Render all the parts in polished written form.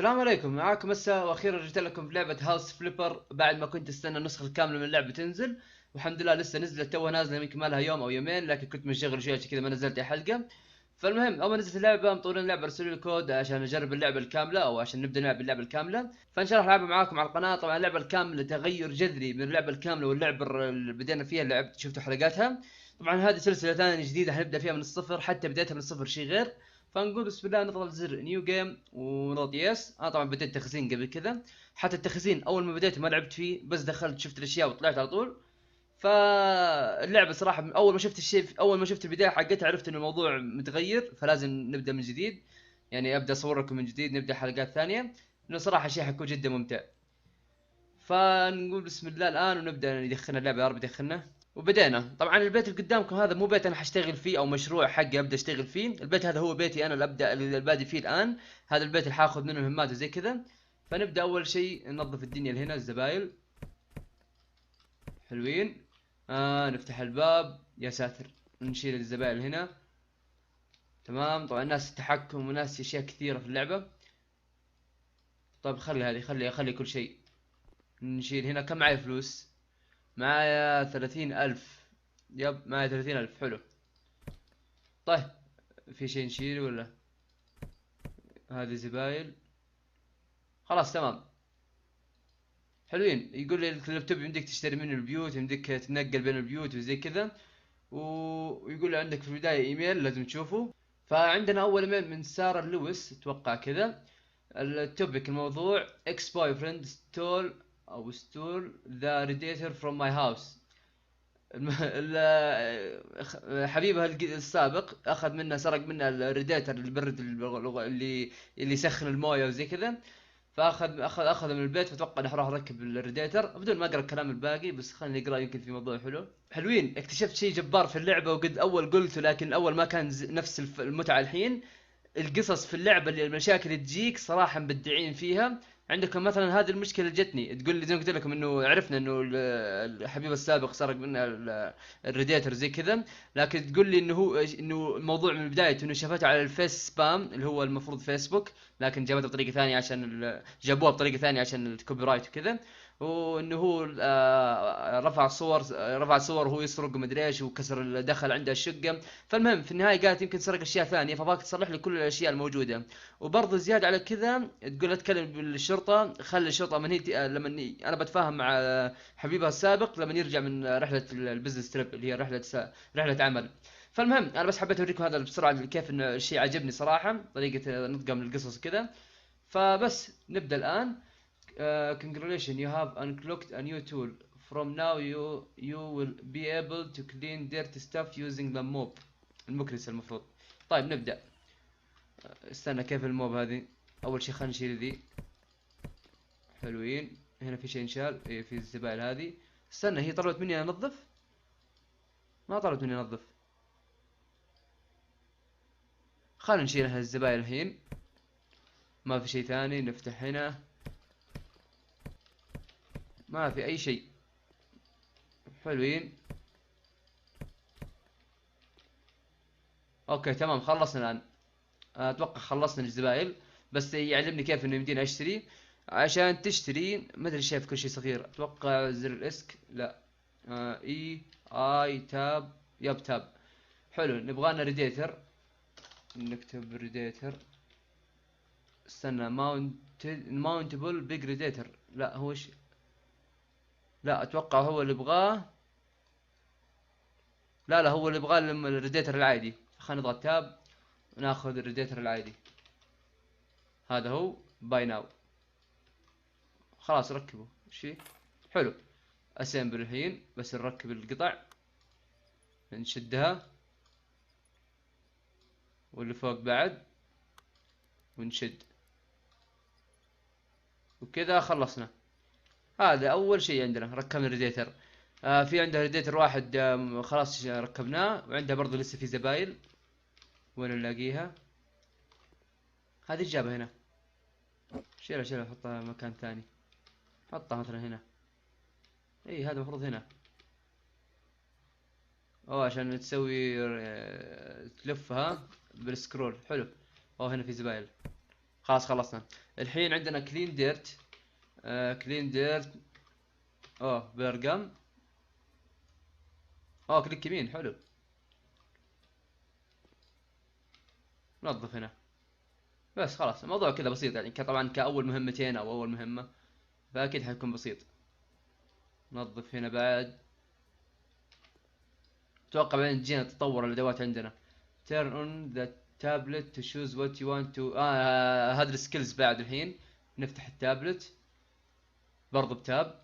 السلام عليكم، معاكم مسا. واخيرا رجعت لكم بلعبة هاوس فليبر بعد ما كنت استنى النسخة الكاملة من اللعبة تنزل. والحمد لله لسه نزلت، توها نازلة يمكن ما لها يوم او يومين، لكن كنت مشغل شوية عشان كذا ما نزلت اي حلقة. فالمهم اول ما نزلت اللعبة مطورين اللعبة ارسلوا لي كود عشان اجرب اللعبة الكاملة او عشان نبدا نلعب اللعبة الكاملة. فان شاء الله راح العبها معاكم على القناة. طبعا اللعبة الكاملة تغير جذري من اللعبة الكاملة واللعبة اللي بدينا فيها، لعبت شفتوا حلقاتها. طبعا هذه سلسلة ثانية جديدة حنبدا فيها من الصفر، حتى بدايتها من الصفر شيء غير. فنقول بسم الله، نضغط زر نيو جيم ونضغط يس. انا طبعا بديت تخزين قبل كذا، حتى التخزين اول ما بديت ما لعبت فيه، بس دخلت شفت الاشياء وطلعت على طول. فاللعبه صراحه من اول ما شفت الشيء، اول ما شفت البدايه حقتها عرفت ان الموضوع متغير، فلازم نبدا من جديد. يعني ابدا اصور لكم من جديد، نبدا حلقات ثانيه، لانه صراحه شيء حيكون جدا ممتع. فنقول بسم الله الان ونبدا ندخلنا اللعبه، يا رب يدخلنا. وبدينا. طبعا البيت اللي قدامكم هذا مو بيت انا حاشتغل فيه او مشروع حقي ابدا اشتغل فيه، البيت هذا هو بيتي انا اللي ابدا اللي بادي فيه الان. هذا البيت اللي حاخذ منه مهمات وزي كذا. فنبدا اول شيء ننظف الدنيا اللي هنا، الزبايل. حلوين. نفتح الباب، يا ساتر. نشيل الزبايل هنا. تمام. طبعا ناس التحكم وناس اشياء كثيره في اللعبه. طيب خلي هذه، خلي كل شيء. نشيل هنا. كم معي فلوس؟ معايا 30,000. يب معايا 30,000. حلو. طيب في شيء نشيله ولا؟ هذه زبايل. خلاص تمام. حلوين. يقول لي اللابتوب يمديك تشتري منه البيوت، يمديك تنقل بين البيوت وزي كذا. ويقول لي عندك في البداية ايميل لازم تشوفه. فعندنا اول ايميل من سارة لويس، اتوقع كذا. التوبيك الموضوع اكس بوي فريند ستول او ستول ذا ريديتر فروم ماي هاوس. حبيبها السابق اخذ منها، سرق منها الريديتر اللي برد اللي يسخن المويه وزي كذا. فاخذ من البيت، فتوقع اني راح اركب الريديتر بدون ما اقرا الكلام الباقي، بس خليني اقرا يمكن في موضوع حلو. حلوين. اكتشفت شيء جبار في اللعبه، وقد اول قلته لكن الاول ما كان نفس المتعه الحين. القصص في اللعبه، اللي المشاكل اللي تجيك صراحه مبدعين فيها. عندكم مثلا هذه المشكله اللي جتني، تقول لي زي ما قلت لكم انه عرفنا انه الحبيب السابق سرق منا الريديتر زي كذا. لكن تقول لي انه الموضوع من بدايته انه شافته على الفيس سبام اللي هو المفروض فيسبوك، لكن جابته بطريقه ثانيه عشان جابوها بطريقه ثانيه عشان الكوبي رايت وكذا. وانه هو رفع صور وهو يسرق ومدري ايش، وكسر دخل عنده الشقه. فالمهم في النهايه قالت يمكن سرق اشياء ثانيه، فباك تصلح لي كل الاشياء الموجوده. وبرضه زياده على كذا تقول اتكلم بالشرطه، خلي الشرطه من هي لما انا بتفاهم مع حبيبها السابق لما يرجع من رحله البزنس تريب اللي هي رحله عمل. فالمهم انا بس حبيت اوريكم هذا بسرعه، كيف انه الشيء عجبني صراحه طريقه نطقه من القصص كذا. فبس نبدا الان. Congratulations, you have unlocked a new tool. From now you will be able to clean dirty stuff using the mop. المكنسة المفروض. طيب نبدأ. استنى، كيف الموب هذه؟ أول شيء خلينا نشيل ذي. حلوين. هنا في شيء انشال، إيه في الزبائن هذه. استنى، هي طلبت مني أنظف؟ ما طلبت مني أنظف. خلينا نشيل الزبائن الحين. ما في شيء ثاني. نفتح هنا. ما في أي شيء. حلوين. اوكي تمام، خلصنا الان. اتوقع خلصنا الزبايل. بس يعلمني كيف انه يمديني اشتري. عشان تشتري ما ادري، شايف كل شيء صغير. اتوقع زر الاسك، لا. اي اي تاب. يب تاب. حلو. نبغى لنا ريديتر. نكتب ريديتر. استنى، ماونتبل بيج ريديتر. لا هو لا اتوقع هو اللي يبغاه. لا هو اللي يبغاه الريديتر العادي. خلينا نضغط تاب وناخذ الريديتر العادي. هذا هو. باي ناو. خلاص ركبه. شي حلو. اسمبل الحين، بس نركب القطع. نشدها. واللي فوق بعد. ونشد. وكذا خلصنا. هذا اول شيء عندنا، ركبنا الريديتر. في عندها ريديتر واحد، خلاص ركبناه. وعندها برضو لسه في زبايل. وين نلاقيها؟ هذه الجابة هنا. شيلها حطها مكان ثاني. حطها مثلا هنا. اي هذا المفروض هنا. عشان تسوي تلفها بالسكرول. حلو. هنا في زبايل. خلاص خلصنا. الحين عندنا كلين ديرت. كلين ديرت. بيرجم. كليك يمين. حلو. نظف هنا. بس خلاص الموضوع كذا بسيط يعني، طبعا كأول مهمتين او اول مهمة، فاكيد حيكون بسيط. نظف هنا بعد. اتوقع بعدين تجينا تطور الادوات عندنا. turn on the tablet to choose what you want to هذا السكيلز بعد. الحين نفتح التابلت برضو بتاب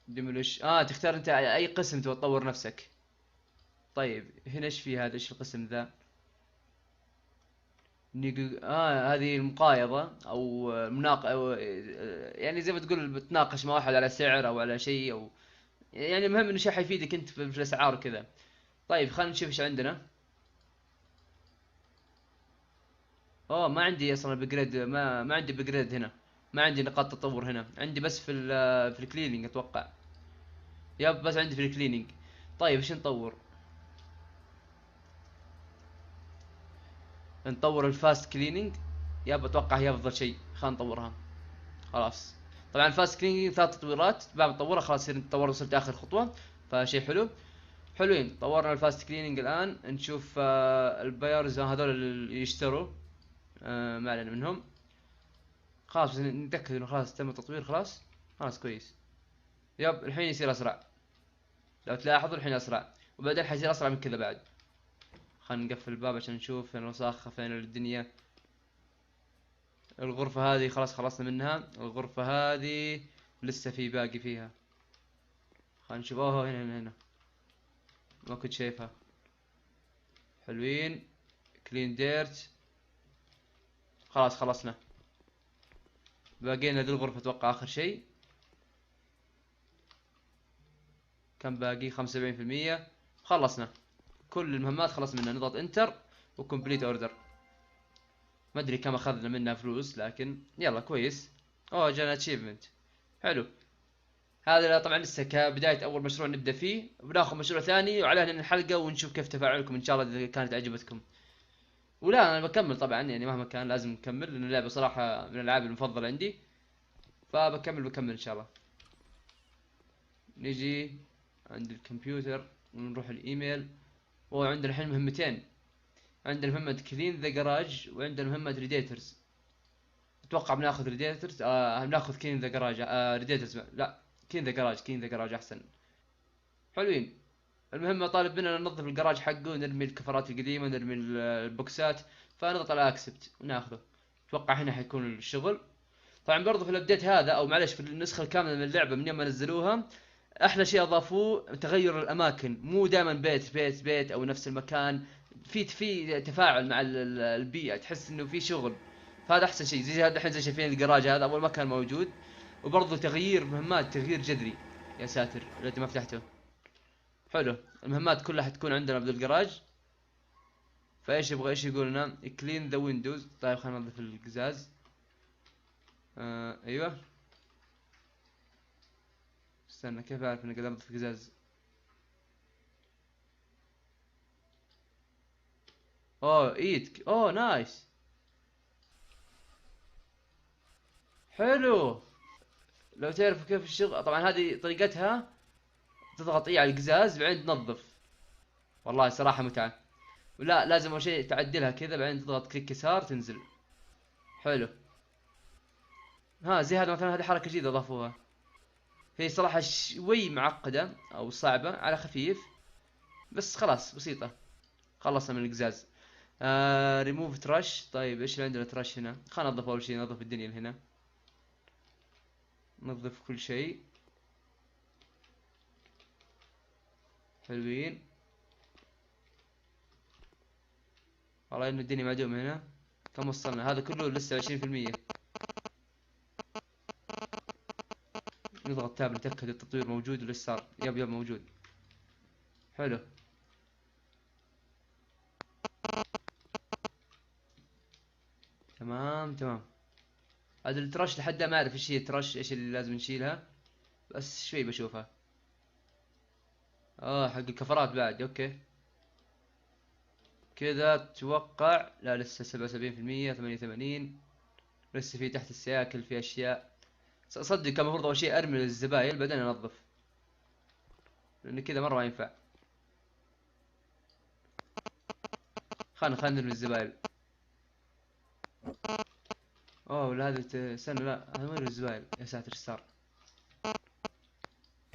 ديموليش. تختار انت اي قسم تبغى تطور نفسك. طيب هنا ايش في هذا؟ ايش القسم ذا؟ هذه المقايضة او أو يعني زي ما تقول بتناقش مع واحد على سعر او على شيء، او يعني المهم انه شيء حيفيدك انت في الاسعار وكذا. طيب خلينا نشوف ايش عندنا. ما عندي اصلا بجريد، ما عندي بجريد هنا. ما عندي نقاط تطور هنا، عندي بس في الكليننج اتوقع. بس عندي في الكليننج. طيب ايش نطور؟ نطور الفاست كليننج. اتوقع هي افضل شيء، خلينا نطورها. خلاص. طبعا الفاست كليننج 3 تطويرات، بعد نطورها خلاص يصير نطور، وصلت اخر خطوة، فشيء حلو. حلوين. طورنا الفاست كليننج. الان نشوف البايرز هذول اللي يشتروا. ما علينا منهم. خلاص بس نتاكد انه خلاص تم التطوير. خلاص. خلاص كويس. الحين يصير اسرع. لو تلاحظوا الحين اسرع، وبعدين حيصير اسرع من كذا بعد. خلينا نقفل الباب عشان نشوف فين الوساخة، فين الدنيا. الغرفة هذه خلاص خلصنا منها. الغرفة هذه لسه في باقي فيها. خلينا نشوف. هنا ما كنت شايفها. حلوين. كلين ديرت. خلاص خلصنا. باقينا ذي الغرفة اتوقع اخر شيء. كم باقي؟ 75%. خلصنا كل المهمات، خلص منها. نضغط انتر وكمبليت اوردر. ما ادري كم اخذنا منها فلوس، لكن يلا كويس. جانا اتشيفمنت. حلو. هذا طبعا لسه كبداية اول مشروع نبدأ فيه، بناخذ مشروع ثاني وعليه ننهي الحلقة ونشوف كيف تفاعلكم ان شاء الله اذا كانت عجبتكم. ولا انا بكمل طبعا، يعني مهما كان لازم نكمل، لان اللعبة صراحة من الالعاب المفضلة عندي، فبكمل ان شاء الله. نجي عند الكمبيوتر ونروح الايميل. عندنا الحين مهمتين. عندنا مهمة كلين ذا جراج، وعندنا مهمة ريديترز. اتوقع بناخذ ريديترز. بناخذ كلين ذا جراج. ريديترز لا، كلين ذا جراج احسن. حلوين. المهمة طالب مننا ننظف الجراج حقه، نرمي الكفرات القديمة، نرمي البوكسات، فنضغط على اكسبت وناخذه. اتوقع هنا حيكون الشغل. طبعا برضو في الابديت هذا، او معلش في النسخة الكاملة من اللعبة من يوم ما نزلوها، احلى شيء اضافوه تغير الاماكن. مو دائما بيت او نفس المكان. في تفاعل مع البيئة، تحس انه في شغل. فهذا احسن شيء. زي هذا الحين، زي شايفين الجراج هذا اول ما كان موجود. وبرضه تغيير مهمات تغيير جذري. يا ساتر الذي ما فتحته. حلو. المهمات كلها حتكون عندنا بالجراج. فايش يبغى؟ ايش يقول لنا؟ كلين ذا ويندوز. طيب خلينا ننظف القزاز. ايوه. استنى، كيف اعرف اني قاعد انظف القزاز؟ ايت. نايس. حلو. لو تعرفوا كيف الشغل، طبعا هذه طريقتها. تضغط على القزاز بعدين تنظف. والله صراحة متعة. ولا لازم اول شيء تعدلها كذا، بعدين تضغط كليك يسار تنزل. حلو. زي هذا مثلا، هذه حركة جديدة اضافوها. هي صراحة شوي معقدة او صعبة على خفيف، بس خلاص بسيطة. خلصنا من القزاز. ريموف تراش. طيب ايش اللي عندنا تراش هنا؟ خلينا ننظف اول شيء، ننظف الدنيا اللي هنا. ننظف كل شيء. حلوين. والله انه الدنيا معدومة هنا. كم وصلنا؟ هذا كله لسه 20%. نضغط تاب نتأكد التطوير موجود ولا صار. يب موجود. حلو. تمام. هذا الترش لحد ما اعرف ايش هي الترش، ايش اللي لازم نشيلها، بس شوي بشوفها. حق الكفرات بعد. اوكي. كذا اتوقع. لا لسه 77%. 88. لسه في تحت السياكل في اشياء. صدق كان المفروض اول شيء ارمي الزبايل بعدين انظف، لان كذا مره ما ينفع. خلنا نرمي الزبايل. اوه ولا هذه استنى، لا هذا وين الزبايل؟ يا ساتر ايش صار.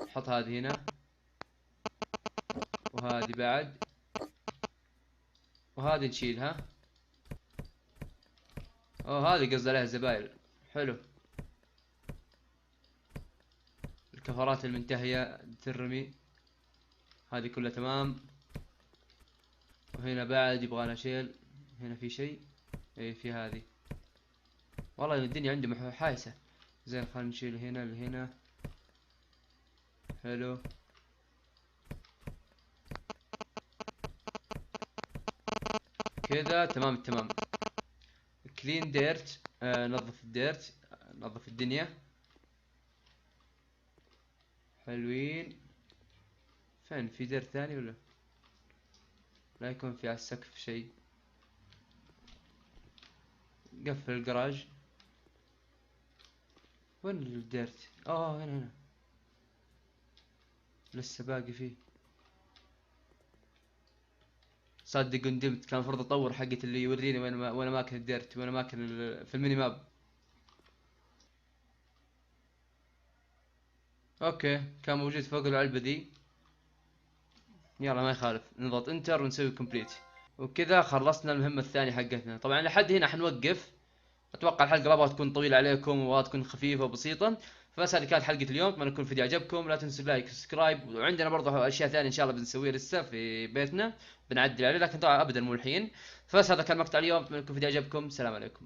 نحط هذه هنا، وهذه بعد، وهذه نشيلها. اوه هذه قصدي عليها زبايل. حلو. الكفرات المنتهية ترمي، هذه كلها تمام. وهنا بعد يبغى شيل. هنا في شيء، اي في هذه. والله الدنيا عندي حايسة. زين خلينا نشيل هنا لهنا. حلو. كذا تمام التمام. كلين ديرت، نظف الديرت، نظف الدنيا. حلوين. فين في ديرت ثاني ولا؟ لا يكون في على السقف شيء. قفل الجراج. وين الديرت؟ هنا لسه باقي فيه. صدق ندمت، كان المفروض اطور حقت اللي يوريني وين اماكن الديرت، وين اماكن في الميني ماب. اوكي كان موجود فوق العلبة دي. يلا ما يخالف، نضغط انتر ونسوي كومبليت. وكذا خلصنا المهمة الثانية حقتنا. طبعا لحد هنا حنوقف. اتوقع الحلقة ما ابغى تكون طويلة عليكم، وابغى تكون خفيفة وبسيطة. فبس هذه كانت حلقة اليوم، اتمنى يكون الفيديو عجبكم. لا تنسوا لايك وسبسكرايب، وعندنا برضه اشياء ثانية ان شاء الله بنسويها لسه في بيتنا، بنعدل عليه، لكن طبعا ابدا مو الحين. فبس هذا كان مقطع اليوم، اتمنى يكون الفيديو عجبكم. سلام عليكم.